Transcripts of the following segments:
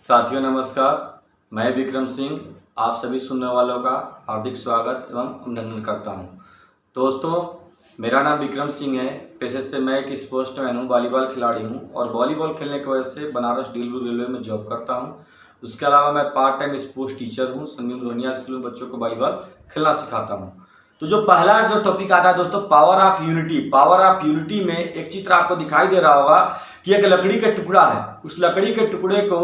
साथियों नमस्कार, मैं विक्रम सिंह आप सभी सुनने वालों का हार्दिक स्वागत एवं अभिनंदन करता हूं। दोस्तों, मेरा नाम विक्रम सिंह है। पेशे से मैं एक स्पोर्ट्समैन हूं, वॉलीबॉल खिलाड़ी हूं और वॉलीबॉल खेलने की वजह से बनारस डीलू रेलवे में जॉब करता हूं। उसके अलावा मैं पार्ट टाइम स्पोर्ट्स टीचर हूं। संगीम रोनिया स्कूल में बच्चों को वॉलीबॉल खेलना सिखाता हूँ। तो जो पहला जो टॉपिक आता है दोस्तों, power of unity. Power of unity में एक चित्र आपको दिखाई दे रहा होगा कि एक लकड़ी का टुकड़ा है। उस लकड़ी के टुकड़े को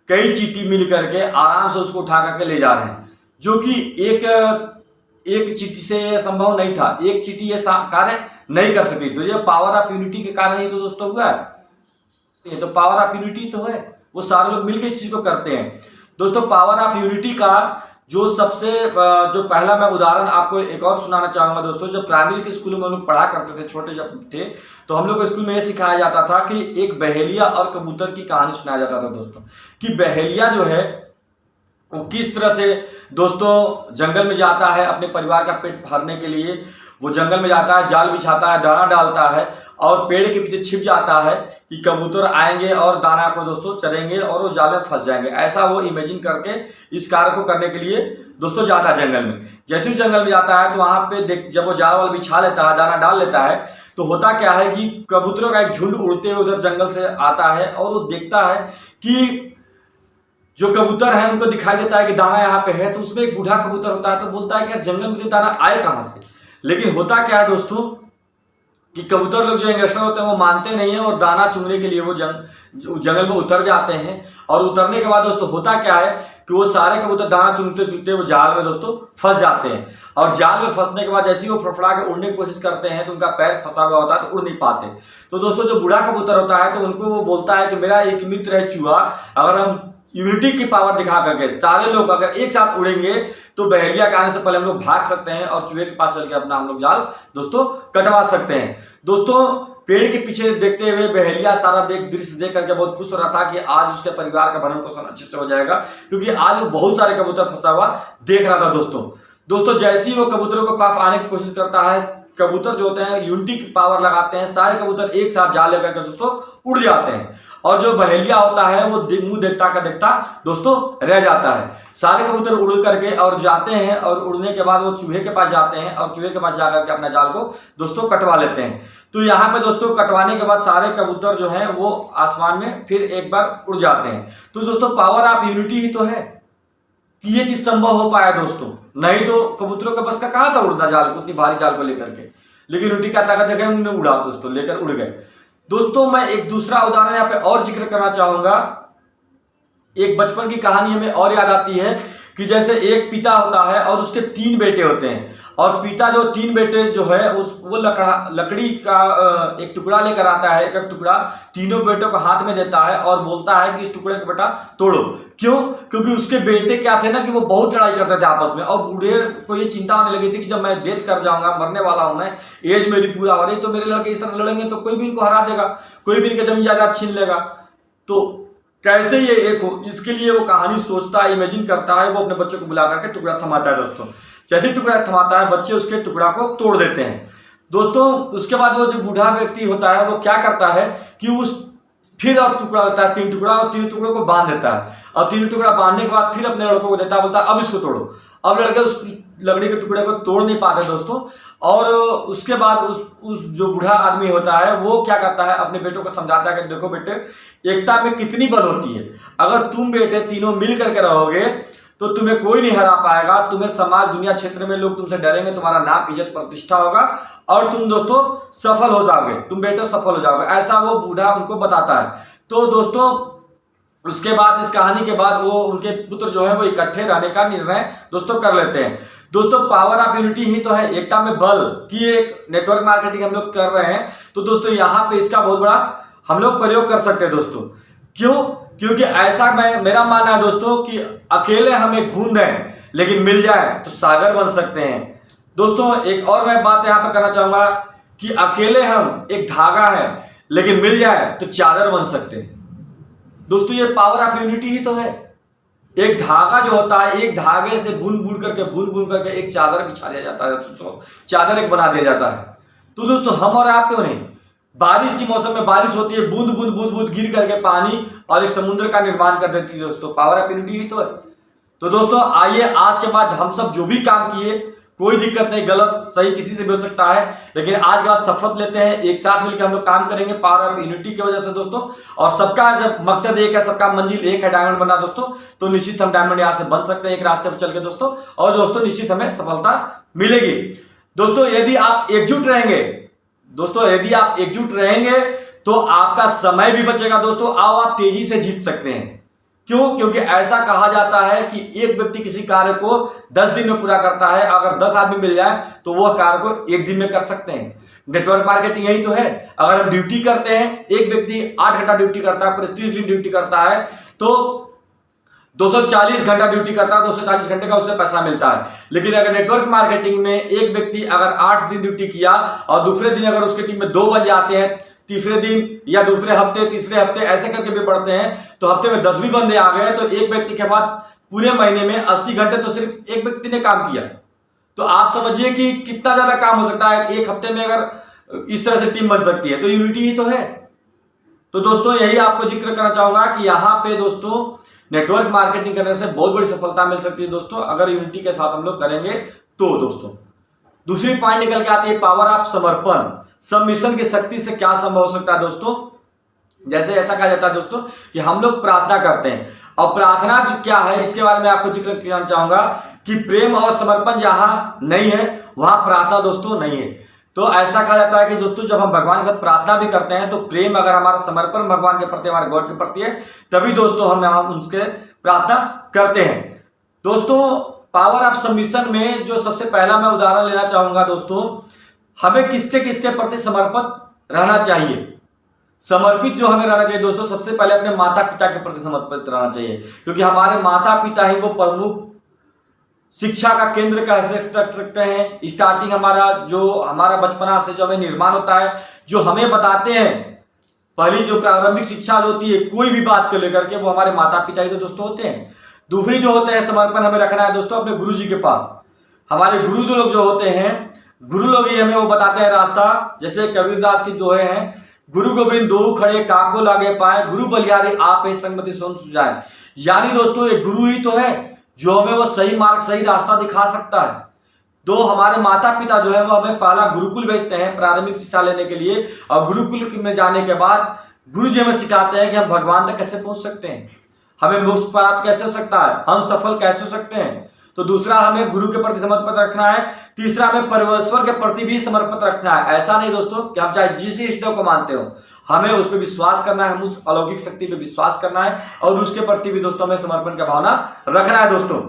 कई चींटी मिल करके आराम से उसको उठा करके ले जा रहे हैं, जो कि एक चींटी से संभव नहीं था। एक चींटी ये कार्य नहीं कर सकी। तो ये पावर ऑफ यूनिटी के कारण ही तो दोस्तों हुआ है। ये तो पावर ऑफ यूनिटी तो है, वो सारे लोग मिलकर इस चीज को करते हैं। दोस्तों, पावर ऑफ यूनिटी का जो सबसे जो पहला मैं उदाहरण आपको एक और सुनाना चाहूंगा। दोस्तों, जब प्राइमरी के स्कूल में हम लोग पढ़ा करते थे, छोटे जब थे, तो हम लोग को स्कूल में ये सिखाया जाता था कि एक बहेलिया और कबूतर की कहानी सुनाया जाता था दोस्तों, कि बहेलिया जो है वो किस तरह से दोस्तों जंगल में जाता है अपने परिवार का पेट भरने के लिए। वो जंगल में जाता है, जाल बिछाता है, दाना डालता है और पेड़ के पीछे छिप जाता है कि कबूतर आएंगे और दाना को दोस्तों चरेंगे और वो जाल में फंस जाएंगे। ऐसा वो इमेजिन करके इस कार्य को करने के लिए दोस्तों जाता है जंगल में। जैसे ही जंगल में जाता है तो वहां पे जब वो जाल वाल बिछा लेता है, दाना डाल लेता है, तो होता क्या है कि कबूतरों का एक झुंड उड़ते हुए उधर जंगल से आता है और वो देखता है कि जो कबूतर है उनको दिखाई देता है कि दाना यहाँ पे है। तो उसमें एक बूढ़ा कबूतर होता है, तो बोलता है कि यार जंगल में दाना आए कहाँ से। लेकिन होता क्या है दोस्तों कि कबूतर लोग जो यंगस्टर होते हैं वो मानते नहीं है और दाना चुगने के लिए वो जंगल में उतर जाते हैं। और उतरने के बाद दोस्तों होता क्या है कि वो सारे कबूतर दाना चुगते चुगते वो जाल में दोस्तों फंस जाते हैं। और जाल में फंसने के बाद जैसे ही वो फड़फड़ा के उड़ने की कोशिश करते हैं तो उनका पैर फंसा हुआ होता है, तो उड़ नहीं पाते। तो दोस्तों जो बूढ़ा कबूतर होता है तो उनको वो बोलता है कि मेरा एक मित्र है चूहा, अगर हम यूनिटी की पावर दिखा करके सारे लोग अगर एक साथ उड़ेंगे तो बहेलिया के आने से पहले हम लोग भाग सकते हैं और चूहे के पास चल के अपना हम लोग जाल दोस्तों कटवा सकते हैं। दोस्तों, पेड़ के पीछे देखते हुए बहेलिया सारा दृश्य देख करके बहुत खुश हो रहा था कि आज उसके परिवार का भरण पोषण अच्छे से हो जाएगा, क्योंकि आज वो बहुत सारे कबूतर फंसा हुआ देख रहा था दोस्तों जैसे ही वो कबूतरों के पास आने की कोशिश करता है, कबूतर जो होते हैं यूनिटी की पावर लगाते हैं, सारे कबूतर एक साथ जाल लेकर के दोस्तों उड़ जाते हैं। और जो बहेलिया होता है वो मुंह देखता दोस्तों रह जाता है। सारे कबूतर उड़ करके और जाते हैं और उड़ने के बाद वो चूहे के पास जाते हैं और चूहे के पास जाकर के अपने जाल को दोस्तों कटवा लेते हैं। तो यहाँ पे दोस्तों कटवाने के बाद सारे कबूतर जो हैं वो आसमान में फिर एक बार उड़ जाते हैं। तो दोस्तों पावर ऑफ यूनिटी ही तो है कि ये चीज संभव हो पाया दोस्तों, नहीं तो कबूतरों के बस का कहाँ था उड़ना जाल को, इतनी भारी जाल को लेकर के। लेकिन यूनिटी का ताकत देखे उन्होंने उड़ा दोस्तों, लेकर उड़ गए। दोस्तों, मैं एक दूसरा उदाहरण यहाँ पे और जिक्र करना चाहूंगा। एक बचपन की कहानी हमें और याद आती है कि जैसे एक पिता होता है और उसके 3 बेटे होते हैं, और पिता जो 3 बेटे जो है वो लकड़ी का एक टुकड़ा लेकर आता है। एक टुकड़ा तीनों बेटों को हाथ में देता है और बोलता है कि इस टुकड़े को बेटा तोड़ो। क्यों? क्योंकि उसके बेटे क्या थे ना कि वो बहुत लड़ाई करते थे आपस में, और बूढ़े को ये चिंता होने लगी थी कि जब मैं डेथ कर जाऊंगा, मरने वाला हूं, मैं एज मेरी पूरा हो रही, तो मेरे लड़के इस तरह से लड़ेंगे तो कोई भी इनको हरा देगा, कोई भी इनके जमीन जायदाद छीन लेगा। तो कैसे ये एक हो, इसके लिए वो कहानी सोचता है, इमेजिन करता है। वो अपने बच्चों को बुला करके टुकड़ा थमाता है दोस्तों। जैसे ही टुकड़ा थमाता है, बच्चे उसके टुकड़ा को तोड़ देते हैं दोस्तों। उसके बाद वो जो बूढ़ा व्यक्ति होता है वो क्या करता है कि उस फिर और टुकड़ा लेता है, 3 टुकड़ा, और 3 टुकड़ों को बांध देता है। और 3 टुकड़ा बांधने के बाद फिर अपने लड़कों को देता है, बोलता है अब इसको तोड़ो। अब लड़के उस लकड़ी के टुकड़े को तोड़ नहीं पाते दोस्तों। और उसके बाद उस जो बूढ़ा आदमी होता है वो क्या करता है, अपने बेटों को समझाता है कि देखो बेटे, एकता में कितनी बल होती है। अगर तुम बेटे तीनों मिल करके रहोगे तो तुम्हें कोई नहीं हरा पाएगा। तुम्हें समाज, दुनिया, क्षेत्र में लोग तुमसे डरेंगे, तुम्हारा नाम, इज्जत, प्रतिष्ठा होगा और तुम दोस्तों सफल हो जाओगे, तुम बेटे सफल हो जाओगे। ऐसा वो बूढ़ा उनको बताता है। तो दोस्तों उसके बाद, इस कहानी के बाद, वो उनके पुत्र जो है वो इकट्ठे रहने का निर्णय दोस्तों कर लेते हैं। दोस्तों पावर ऑफ यूनिटी ही तो है, एकता में बल की एक नेटवर्क मार्केटिंग हम लोग कर रहे हैं। तो दोस्तों यहाँ पे इसका बहुत बड़ा हम लोग प्रयोग कर सकते हैं दोस्तों। क्यों? क्योंकि ऐसा मेरा मानना है दोस्तों कि अकेले हम एक बूंद हैं, लेकिन मिल जाए तो सागर बन सकते हैं दोस्तों। एक और मैं बात यहाँ पे करना चाहूंगा कि अकेले हम एक धागा है, लेकिन मिल जाए तो चादर बन सकते हैं दोस्तों। ये पावर ऑफ यूनिटी ही तो है। एक धागा जो होता है, एक धागे से बुन करके एक चादर बिछा दिया जाता है दोस्तों, चादर एक बना दिया जाता है। तो दोस्तों हम और आप क्यों नहीं, बारिश की मौसम में बारिश होती है, बूंद बूंद बूंद बूंद गिर करके पानी और एक समुद्र का निर्माण कर देती है दोस्तों। पावर ऑफ यूनिटी ही तो है। तो दोस्तों आइए, आज के बाद हम सब जो भी काम किए, कोई दिक्कत नहीं, गलत सही किसी से भी हो सकता है, लेकिन आज के बाद शपथ लेते हैं, एक साथ मिलकर हम लोग काम करेंगे पावर ऑफ यूनिटी की वजह से दोस्तों। और सबका जब मकसद एक है, सबका मंजिल एक है, डायमंड बनना दोस्तों, तो निश्चित हम डायमंड यहां से बन सकते हैं एक रास्ते पर चल के दोस्तों। और दोस्तों निश्चित हमें सफलता मिलेगी दोस्तों, यदि आप एकजुट रहेंगे। दोस्तों यदि आप एकजुट रहेंगे तो आपका समय भी बचेगा दोस्तों, आओ आप तेजी से जीत सकते हैं। क्यों? क्योंकि ऐसा कहा जाता है कि एक व्यक्ति किसी कार्य को 10 दिन में पूरा करता है, अगर 10 आदमी मिल जाए तो वह कार्य को 1 दिन में कर सकते हैं। नेटवर्क मार्केटिंग यही तो है। अगर हम ड्यूटी करते हैं, एक व्यक्ति 8 घंटा ड्यूटी करता है, पूरे 30 दिन ड्यूटी करता है, तो 240 घंटा ड्यूटी करता है, 240 घंटे का उससे पैसा मिलता है। लेकिन अगर नेटवर्क मार्केटिंग में एक व्यक्ति अगर 8 दिन ड्यूटी किया और दूसरे दिन अगर उसके टीम में 2 बन जाते हैं, तीसरे दिन या दूसरे हफ्ते, तीसरे हफ्ते ऐसे करके भी बढ़ते हैं, तो हफ्ते में 10 भी बंदे आ गए, तो एक व्यक्ति के बाद पूरे महीने में 80 घंटे तो सिर्फ एक व्यक्ति ने काम किया। तो आप समझिए कि कितना ज्यादा काम हो सकता है एक हफ्ते में, अगर इस तरह से टीम बन सकती है, तो यूनिटी ही तो है। तो दोस्तों यही आपको जिक्र करना चाहूंगा कि यहाँ पे दोस्तों नेटवर्क मार्केटिंग करने से बहुत बड़ी सफलता मिल सकती है दोस्तों, अगर यूनिटी के साथ हम लोग करेंगे तो दोस्तों। दूसरी पॉइंट निकल के आती है पावर ऑफ समर्पण। सबमिशन की शक्ति से क्या संभव हो सकता है दोस्तों? जैसे ऐसा कहा जाता है दोस्तों कि हम लोग प्रार्थना करते हैं, और प्रार्थना जो क्या है इसके बारे में आपको जिक्र करना चाहूंगा कि प्रेम और समर्पण जहां नहीं है वहां प्रार्थना दोस्तों नहीं है। तो ऐसा कहा जाता है कि दोस्तों जब हम भगवान के साथ प्रार्थना भी करते हैं, तो प्रेम अगर हमारा समर्पण भगवान के प्रति, हमारे गॉड के प्रति है, तभी दोस्तों हम उसके प्रार्थना करते हैं दोस्तों। पावर ऑफ सबमिशन में जो सबसे पहला मैं उदाहरण लेना चाहूंगा दोस्तों, हमें किसके किसके प्रति समर्पित रहना चाहिए। समर्पित जो हमें रहना चाहिए दोस्तों, सबसे पहले अपने माता पिता के प्रति समर्पित रहना चाहिए, क्योंकि हमारे माता पिता ही वो प्रमुख शिक्षा का केंद्र कह सकते हैं। स्टार्टिंग हमारा बचपना से जो हमें निर्माण होता है, जो हमें बताते हैं, पहली जो प्रारंभिक शिक्षा होती है कोई भी बात को लेकर के, वो हमारे माता पिता ही तो दोस्तों होते हैं। दूसरी जो होते हैं समर्पण हमें रखना है दोस्तों अपने गुरु जी के पास। हमारे गुरु जो लोग जो होते हैं, गुरु लोग ही हमें वो बताते हैं रास्ता। जैसे कबीरदास की दोहे हैं, गुरु गोविंद दो खड़े काको लागे पाए, गुरु बलिहारी आप संगमति सोन सुजाए। यानी दोस्तों एक गुरु ही तो है जो हमें वो सही मार्ग, सही रास्ता दिखा सकता है। तो हमारे माता पिता जो है वो हमें पहला गुरुकुल भेजते हैं प्रारंभिक शिक्षा लेने के लिए, और गुरुकुल में जाने के बाद गुरु जी हमें सिखाते हैं कि हम भगवान तक कैसे पहुंच सकते हैं, हमें मोक्ष प्राप्त कैसे हो सकता है, हम सफल कैसे हो सकते हैं। तो दूसरा हमें गुरु के प्रति समर्पित रखना है। तीसरा हमें परमेश्वर के प्रति भी समर्पित रखना है। ऐसा नहीं दोस्तों कि हम चाहे जिस इष्ट देव को मानते हो, हमें उस पर विश्वास करना है, हम उस अलौकिक शक्ति पे विश्वास करना है, और उसके प्रति भी दोस्तों हमें समर्पण का भावना रखना है दोस्तों।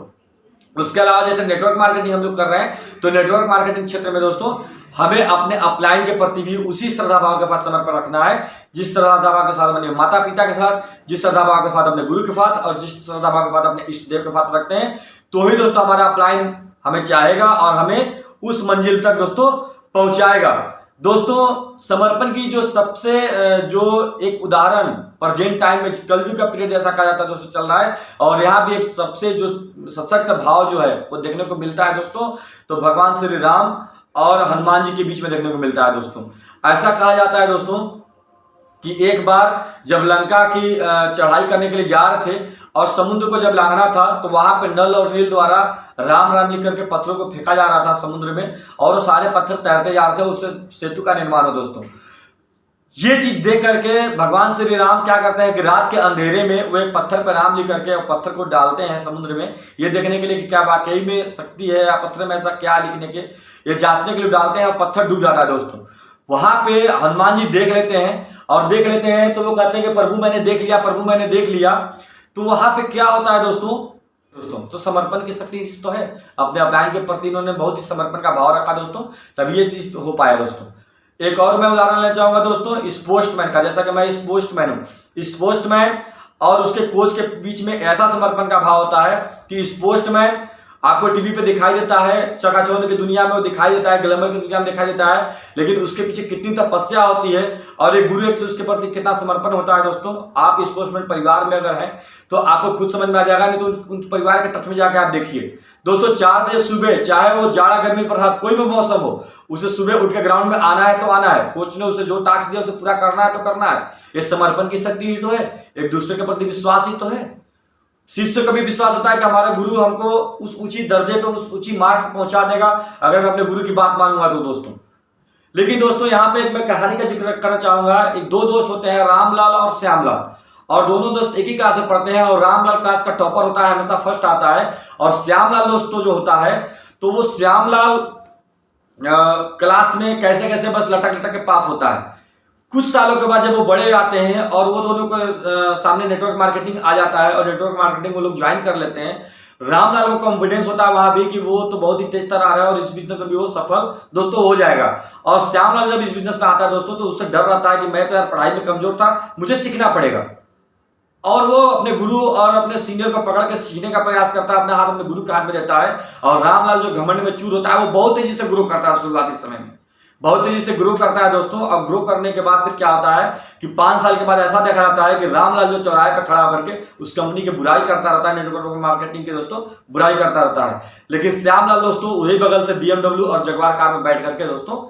उसके अलावा जैसे नेटवर्क मार्केटिंग हम लोग कर रहे हैं, तो नेटवर्क मार्केटिंग क्षेत्र में दोस्तों हमें अपने अपलाइन के प्रति भी उसी श्रद्धा भाव के साथ समर्पण रखना है, जिस श्रद्धा भाव के साथ अपने माता पिता के साथ, जिस श्रद्धा भाव के साथ अपने गुरु के साथ, और जिस श्रद्धा भाव के साथ अपने इष्ट देव के साथ रखते हैं, तो ही दोस्तों हमारा अपलाइन हमें चाहेगा और हमें उस मंजिल तक दोस्तों पहुंचाएगा। दोस्तों समर्पण की जो सबसे जो एक उदाहरण प्रेजेंट टाइम में कलयुग का पीरियड जैसा कहा जाता है दोस्तों चल रहा है, और यहाँ भी एक सबसे जो सशक्त भाव जो है वो देखने को मिलता है दोस्तों, तो भगवान श्री राम और हनुमान जी के बीच में देखने को मिलता है दोस्तों। ऐसा कहा जाता है दोस्तों कि एक बार जब लंका की चढ़ाई करने के लिए जा रहे थे और समुद्र को जब लांघना था, तो वहां पे नल और नील द्वारा राम राम लिख करके पत्थरों को फेंका जा रहा था समुद्र में, और वो सारे पत्थर तैरते जा रहे थे, उससे सेतु का निर्माण हो दोस्तों। ये चीज देख करके भगवान श्री राम क्या करते हैं कि रात के अंधेरे में वो एक पत्थर पर राम लिख करके पत्थर को डालते हैं समुद्र में, ये देखने के लिए कि क्या वाकई में शक्ति है या पत्थर में ऐसा क्या लिखने के, ये जांचने के लिए डालते हैं, और पत्थर डूब जाता है दोस्तों। वहां पे हनुमान जी देख लेते हैं, और देख लेते हैं तो वो कहते हैं कि प्रभु मैंने देख लिया, प्रभु मैंने देख लिया। तो वहां पे क्या होता है दोस्तों तो समर्पण की शक्ति तो है, अपने अपलाइन के प्रति इन्होंने बहुत ही समर्पण का भाव रखा दोस्तों, तभी ये चीज हो पाया दोस्तों। एक और मैं उदाहरण लेना चाहूंगा दोस्तों इस पोस्टमैन का। जैसा कि मैं इस पोस्टमैन हूं, इस पोस्टमैन और उसके कोच के बीच में ऐसा समर्पण का भाव होता है कि इस पोस्टमैन आपको टीवी पे दिखाई देता है, चकाचौंध की दुनिया में वो दिखाई देता है, ग्लैमर की दुनिया में दिखाई देता है, लेकिन उसके पीछे कितनी तपस्या होती है और एक गुरु एक से उसके प्रति कितना समर्पण होता है। दोस्तों आप स्पोर्ट्समैन परिवार में अगर हैं तो आपको खुद समझ में आ जाएगा, नहीं तो उन परिवार के टच में जाकर आप देखिए। दोस्तों 4 बजे सुबह, चाहे वो जाड़ा गर्मी बरसात कोई भी मौसम हो, उसे सुबह उठ के ग्राउंड में आना है तो आना है। कोच ने उसे जो टास्क दिया उसे पूरा करना है तो करना है। ये समर्पण की शक्ति ही तो है, एक दूसरे के प्रति विश्वास ही तो है। शिष्य को भी विश्वास होता है कि हमारा गुरु हमको उस ऊंची दर्जे पे, उस ऊंची मार्ग पर पहुंचा देगा अगर मैं अपने गुरु की बात मानूंगा तो। दोस्तों लेकिन दोस्तों यहाँ पे मैं कहानी का जिक्र करना चाहूंगा। एक 2 दोस्त होते हैं, रामलाल और श्यामलाल, और दोनों दोस्त एक ही क्लास में पढ़ते हैं और रामलाल क्लास का टॉपर होता है, हमेशा फर्स्ट आता है। और श्यामलाल दोस्तों जो होता है तो वो श्यामलाल क्लास में कैसे कैसे बस लटक लटक के पास होता है। कुछ सालों के बाद जब वो बड़े आते हैं और वो दोनों को सामने नेटवर्क मार्केटिंग आ जाता है और नेटवर्क मार्केटिंग वो लोग ज्वाइन कर लेते हैं। रामलाल को कॉन्फिडेंस होता है वहां भी कि वो तो बहुत ही तेज तरह आ रहा है और इस बिजनेस में भी वो सफल दोस्तों हो जाएगा। और श्यामलाल जब इस बिजनेस में आता है दोस्तों तो उससे डर रहता है कि मैं तो यार पढ़ाई में कमजोर था, मुझे सीखना पड़ेगा। और वो अपने गुरु और अपने सीनियर को पकड़ के सीखने का प्रयास करता है, अपना हाथ अपने गुरु के हाथ में देता है। और रामलाल जो घमंड में चूर होता है वो बहुत तेजी से ग्रो करता है, शुरुआती समय में बहुत तेजी से ग्रो करता है दोस्तों। और ग्रो करने के बाद फिर क्या होता है कि 5 साल के बाद ऐसा देखा जाता है कि रामलाल जो चौराहे पर खड़ा होकर के उस कंपनी की बुराई करता रहता है, नेटवर्क मार्केटिंग के दोस्तों बुराई करता रहता है। लेकिन श्यामलाल दोस्तों वही बगल से BMW और जगवार कार में बैठ करके दोस्तों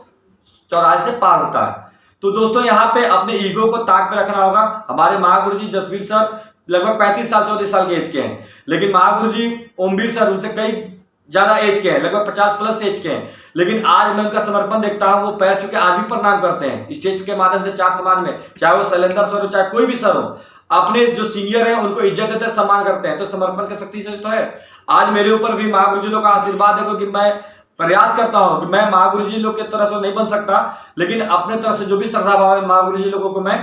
चौराहे से पार होता है। तो दोस्तों यहाँ पे अपने ईगो को ताक पे रखना होगा। हमारे महागुरु जी जसवीर सर लगभग 35 साल 34 साल के एज के हैं, लेकिन महागुरु जी ओमवीर सर उनसे कई ज्यादा एज के हैं, लगभग 50+ एज के हैं। लेकिन आज मैं उनका समर्पण देखता हूं, वो पैर छू के आज भी प्रणाम करते हैं स्टेज के माध्यम से चार समाज में, चाहे वो शैलेंद्र सर हो चाहे कोई भी सर हो, अपने जो सीनियर है उनको इज्जत देते हैं, सम्मान करते हैं। तो समर्पण की शक्ति से तो है। आज मेरे ऊपर भी महागुरु जी लोग का आशीर्वाद है कि मैं प्रयास करता हूं कि मैं महागुरु जी लोग की तरह से नहीं बन सकता, लेकिन अपने तरफ से जो भी श्रद्धा भाव है महागुरु जी लोगों को मैं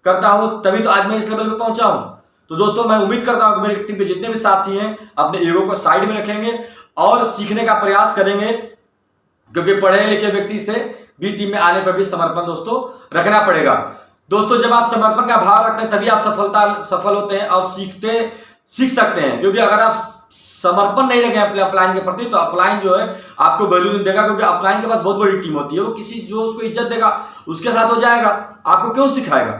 करता हूं, तभी तो आज मैं इस लेवल पे पहुंचा हूं। तो दोस्तों मैं उम्मीद करता हूं कि मेरी टीम के जितने भी साथी हैं अपने ईगो को साइड में रखेंगे और सीखने का प्रयास करेंगे, क्योंकि पढ़े लिखे व्यक्ति से भी टीम में आने पर भी समर्पण दोस्तों रखना पड़ेगा। दोस्तों जब आप समर्पण का भाव रखते हैं तभी आप सफल होते हैं और सीख सकते हैं। क्योंकि अगर आप समर्पण नहीं रखें अपने अपलाइन के प्रति तो अपलाइन जो है आपको वैल्यू नहीं देगा, क्योंकि अपलाइन के पास बहुत बड़ी टीम होती है, वो किसी जो उसको इज्जत देगा उसके साथ हो जाएगा, आपको क्यों सिखाएगा,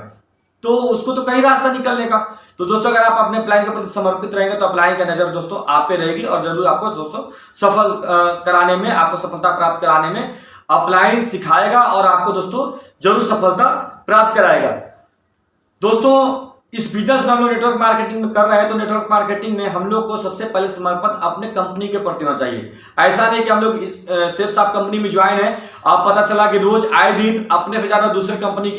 तो उसको तो कहीं रास्ता निकलने का। तो दोस्तों अगर आप अपने अपलाइन के प्रति समर्पित रहेंगे तो अपलाइन का नजर दोस्तों आप पे रहेगी और जरूर आपको दोस्तों सफल कराने में, आपको सफलता प्राप्त कराने में अपलाइन सिखाएगा और आपको दोस्तों जरूर सफलता प्राप्त कराएगा। दोस्तों इस बिजनेस में हम लोग नेटवर्क मार्केटिंग में कर रहे हैं, तो नेटवर्क मार्केटिंग में हम लोग को सबसे पहले समर्पण अपने कंपनी के प्रति होना चाहिए। ऐसा नहीं कि हम लोग इस सेफ साफ कंपनी में ज्वाइन है, आप पता चला कि रोज आए दिन अपने से ज्यादा दूसरे कंपनी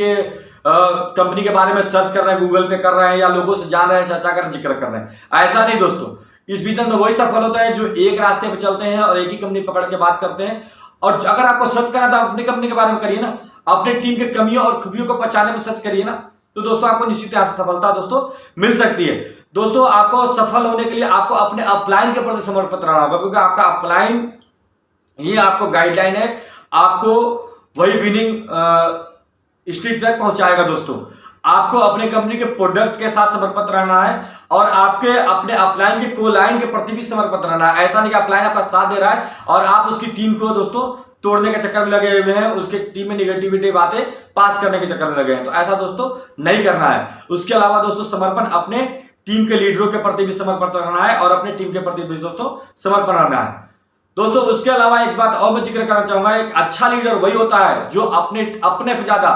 के बारे में सर्च कर रहे हैं, गूगल पे कर रहे हैं या लोगों से जान रहे हैं, चर्चा कर जिक्र कर रहे हैं। ऐसा नहीं दोस्तों, इस बिजनेस में वही सफल होता है जो एक रास्ते पे चलते हैं और एक ही कंपनी पकड़ के बात करते हैं। और अगर आपको सर्च करना तो अपनी कंपनी के बारे में करिए ना, अपने टीम के कमियों और खूबियों को पहचानने में सर्च करिए ना, तो दोस्तों आपको निश्चित यहाँ से सफलता दोस्तों मिल सकती है। दोस्तों आपको सफल होने के लिए आपको अपने अपलाइन के प्रति समर्पित रहना होगा, क्योंकि आपका अपलाइन ही आपको गाइडलाइन है, आपको वही विनिंग स्ट्रीट तक पहुंचाएगा। दोस्तों आपको अपने कंपनी के प्रोडक्ट के साथ समर्पित रहना है और आपके अपने अपलाइन के कोलाइन के प्रति भी समर्पित रहना है। ऐसा नहीं कि अपलाइन आपका साथ दे रहा है और आप उसकी टीम को दोस्तों तोड़ने के चक्कर में लगे हुए हैं, उसके टीम में निगेटिविटी बातें पास करने के चक्कर में लगे हैं, तो ऐसा दोस्तों नहीं करना है। उसके अलावा दोस्तों समर्पण अपने टीम के लीडरों के प्रति भी समर्पित रहना है और अपने टीम के प्रति भी दोस्तों समर्पण रहना है। दोस्तों उसके अलावा एक बात और मैं जिक्र करना चाहूंगा, एक अच्छा लीडर वही होता है जो अपने से ज्यादा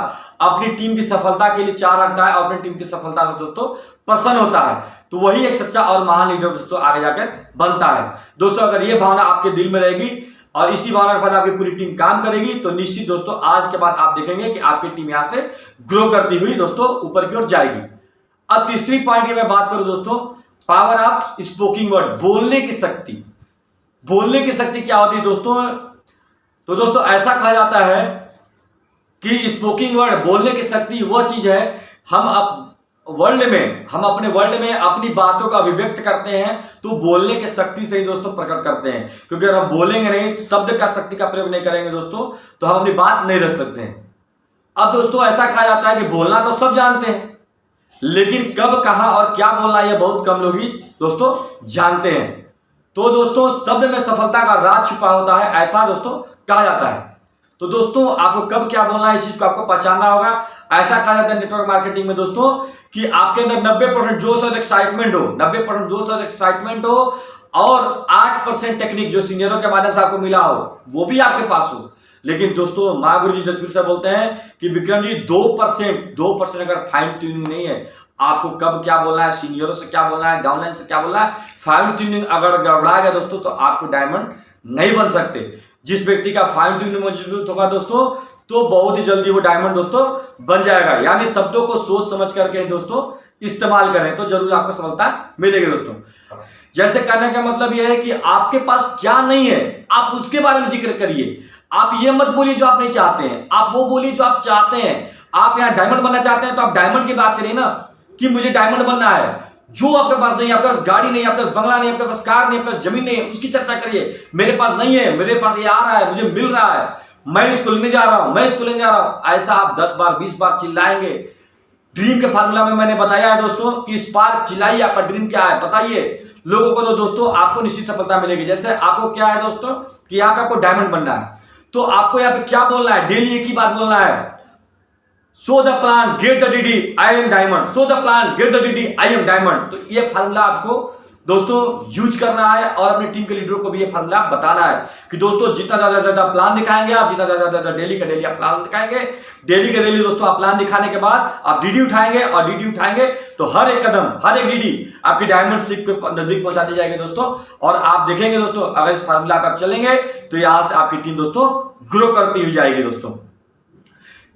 अपनी टीम की सफलता के लिए चाह रखता है और अपनी टीम की सफलता से दोस्तों प्रसन्न होता है, तो वही एक सच्चा और महान लीडर दोस्तों आगे जाकर बनता है। दोस्तों अगर ये भावना आपके दिल में रहेगी और इसी भावना के साथ आपकी पूरी टीम काम करेगी तो निश्चित दोस्तों आज के बाद आप देखेंगे कि आपकी टीम यहां से ग्रो करती हुई दोस्तों ऊपर की ओर जाएगी। अब तीसरी पॉइंट की मैं बात करूं दोस्तों, पावर ऑफ स्पोकिंग वर्ड, बोलने की शक्ति। बोलने की शक्ति क्या होती है दोस्तों, तो दोस्तों ऐसा कहा जाता है कि स्पोकिंग वर्ड, बोलने की शक्ति वह चीज है हम अपने वर्ल्ड में अपनी बातों का अभिव्यक्त करते हैं तो बोलने की शक्ति से ही दोस्तों प्रकट करते हैं। क्योंकि अगर हम बोलेंगे नहीं, शब्द का शक्ति का प्रयोग नहीं करेंगे दोस्तों, तो हम अपनी बात नहीं रख सकते हैं। अब दोस्तों ऐसा कहा जाता है कि बोलना तो सब जानते हैं, लेकिन कब, कहां और क्या बोलना यह बहुत कम लोग ही दोस्तों जानते हैं। तो दोस्तों शब्द में सफलता का राज छुपा होता है, ऐसा दोस्तों कहा जाता है। तो दोस्तों आपको कब क्या बोलना है, इस चीज को आपको पहचानना होगा। ऐसा कहा जाता है नेटवर्क मार्केटिंग में दोस्तों कि आपके अंदर 90% जोश और एक्साइटमेंट हो, 90% जोश और एक्साइटमेंट हो, और 8% टेक्निक जो सीनियरों के माध्यम से आपको मिला हो वो भी आपके पास हो। लेकिन दोस्तों महागुरु जी जसवीर साहब बोलते हैं कि विक्रम जी 2% अगर फाइन ट्यूनिंग नहीं है, आपको कब क्या बोलना है, सीनियरों से क्या बोलना है, डाउनलाइन से क्या बोलना है, फाइन ट्यूनिंग अगर गड़बड़ा गया दोस्तों तो आपको डायमंड नहीं बन सकते। जिस व्यक्ति का फाइन ट्यूनिंग मजबूत होगा दोस्तों तो बहुत ही जल्दी वो डायमंड दोस्तों बन जाएगा। यानी शब्दों को सोच समझ करके दोस्तों इस्तेमाल करें तो जरूर आपको सफलता मिलेगी दोस्तों। जैसे कहने का मतलब यह है कि आपके पास क्या नहीं है आप उसके बारे में जिक्र करिए। आप ये मत बोलिए जो आप नहीं चाहते हैं, आप वो बोलिए जो आप चाहते हैं। आप यहाँ डायमंड बनना चाहते हैं तो आप डायमंड की बात करिए ना कि मुझे डायमंड बनना है। जो आपके पास नहीं है, आपके पास गाड़ी नहीं है, आपके पास बंगला नहीं है, आपके पास कार नहीं है, आपके पास जमीन नहीं है, उसकी चर्चा करिए। मेरे पास नहीं है, मेरे पास ये आ रहा है, मुझे मिल रहा है, मैं इसको लेने जा रहा हूं, मैं इसको लेने जा रहा हूं। ऐसा आप 10 बार 20 बार चिल्लाएंगे। ड्रीम के फार्मूला में मैंने बताया है दोस्तों कि स्पार्क चिल्लाइए, आपका ड्रीम क्या है बताइए लोगों को, तो दोस्तों आपको निश्चित सफलता मिलेगी। जैसे आपको क्या है दोस्तों कि यहाँ पे आपको डायमंड बनना है तो आपको यहाँ पे क्या बोलना है, डेली एक ही बात बोलना है, so the plan get the DD I am diamond, so the plan get the DD I am diamond. तो ये फार्मूला आपको दोस्तों यूज करना है और अपने टीम के लीडरों को भी ये फार्मूला बताना है कि दोस्तों जितना ज्यादा प्लान दिखाएंगे आप, जितना ज्यादा डेली का डेली आप प्लान दिखाएंगे, डेली के डेली दोस्तों आप प्लान दिखाने के बाद आप डीडी उठाएंगे, और डीडी उठाएंगे तो हर एक कदम हर एक डीडी आपकी डायमंड शिप के नजदीक पहुंचा दी जाएगी दोस्तों। और आप देखेंगे दोस्तों अगर इस फार्मूला पे आप चलेंगे तो यहां से आपकी टीम दोस्तों ग्रो करती हुई जाएगी दोस्तों।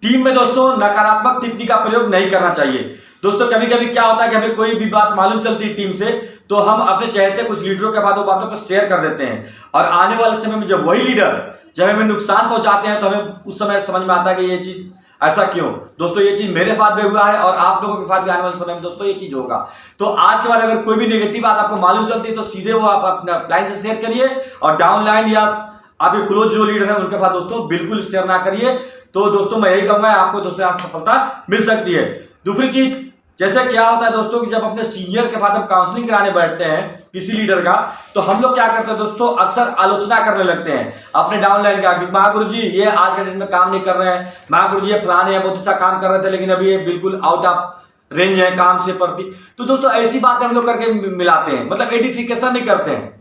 टीम में दोस्तों नकारात्मक टिप्पणी का प्रयोग नहीं करना चाहिए दोस्तों। कभी कभी क्या होता है कि हमें कोई भी बात मालूम चलती है टीम से तो हम अपने चाहते कुछ लीडरों के बाद वो बातों को शेयर कर देते हैं, और आने वाले समय में जब वही लीडर जब हमें नुकसान पहुंचाते हैं तो हमें उस समय समझ में आता है कि ये चीज ऐसा क्यों। दोस्तों ये चीज मेरे साथ भी हुआ है और आप लोगों के साथ भी आने वाले समय में दोस्तों ये चीज होगा। तो आज के बाद अगर कोई भी नेगेटिव बात आपको मालूम चलती है तो सीधे वो आप अपने लाइन से शेयर करिए, और डाउन लाइन या आपके क्लोज जो लीडर है उनके साथ दोस्तों बिल्कुल शेयर ना करिए। तो दोस्तों मैं यही कहूंगा आपको दोस्तों यहाँ सफलता मिल सकती है। दूसरी चीज जैसे क्या होता है दोस्तों कि जब अपने सीनियर के साथ हम काउंसलिंग कराने बैठते हैं किसी लीडर का तो हम लोग क्या करते हैं दोस्तों अक्सर आलोचना करने लगते हैं अपने डाउनलाइन का कि महागुरु जी ये आज के डेट में काम नहीं कर रहे हैं, महागुरु जी ये फलाने हैं बहुत अच्छा काम कर रहे थे लेकिन अभी ये बिल्कुल आउट ऑफ रेंज है काम से प्रति। तो दोस्तों ऐसी बातें हम लोग करके मिलाते हैं, मतलब एडिफिकेशन नहीं करते हैं।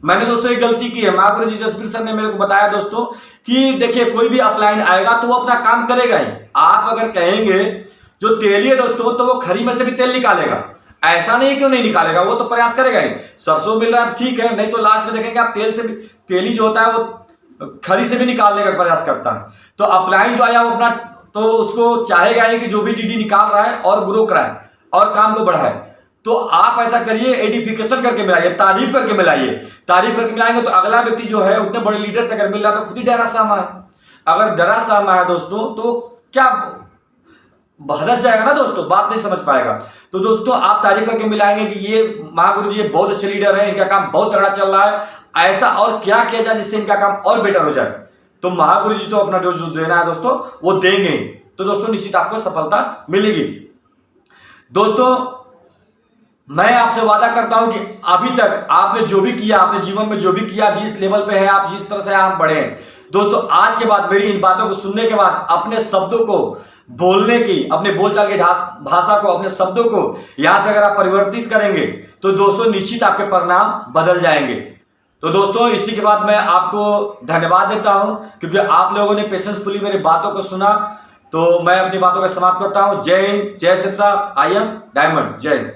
मैंने दोस्तों एक गलती की है, महागुरु जी जसवीर सर ने मेरे को बताया दोस्तों कि देखिए कोई भी अपलाइन आएगा तो वो अपना काम करेगा ही। आप अगर कहेंगे जो तेली है दोस्तों तो वो खरी में से भी तेल निकालेगा, ऐसा नहीं क्यों नहीं निकालेगा, वो तो प्रयास करेगा ही। सरसों मिल रहा है ठीक है, नहीं तो लास्ट में देखेंगे आप तेल से भी, तेली जो होता है वो खरी से भी निकालने का प्रयास करता है। तो अपलाइन जो आया वो अपना तो उसको चाहेगा ही कि जो भी डीडी निकाल रहा है और ग्रो कराए और काम को बढ़ाए। तो आप ऐसा करिए, एडिफिकेशन करके मिलाइए, तारीफ करके मिलाइए। तारीफ करके मिलाएंगे तो अगला व्यक्ति जो है उतने बड़े लीडर से अगर मिल रहा है तो खुद ही डरा सहमा है। अगर डरा सहमा है दोस्तों तो क्या बहदस जाएगा ना दोस्तों, बात नहीं समझ पाएगा। तो दोस्तों आप तारीफ करके मिलाएंगे कि ये महागुरु जी ये बहुत अच्छे लीडर हैं, इनका काम बहुत तगड़ा चल रहा है, ऐसा और क्या किया जाए जिससे इनका काम और बेटर हो जाए। तो महागुरु जी तो अपना जो देना है दोस्तों वो देंगे। तो दोस्तों निश्चित आपको सफलता मिलेगी। दोस्तों मैं आपसे वादा करता हूं कि अभी तक आपने जो भी किया, आपने जीवन में जो भी किया, जिस लेवल पे है आप, जिस तरह से आप बढ़े हैं दोस्तों, आज के बाद मेरी इन बातों को सुनने के बाद अपने शब्दों को बोलने की, अपने बोलचाल की भाषा को, अपने शब्दों को यहां से अगर आप परिवर्तित करेंगे तो दोस्तों निश्चित आपके परिणाम बदल जाएंगे। तो दोस्तों इसी के बाद मैं आपको धन्यवाद देता हूं क्योंकि आप लोगों ने पेशेंसफुली मेरी बातों को सुना। तो मैं अपनी बातों का समाप्त करता हूं। जय हिंद, जय शिव साहब, आई एम डायमंड। जय हिंद।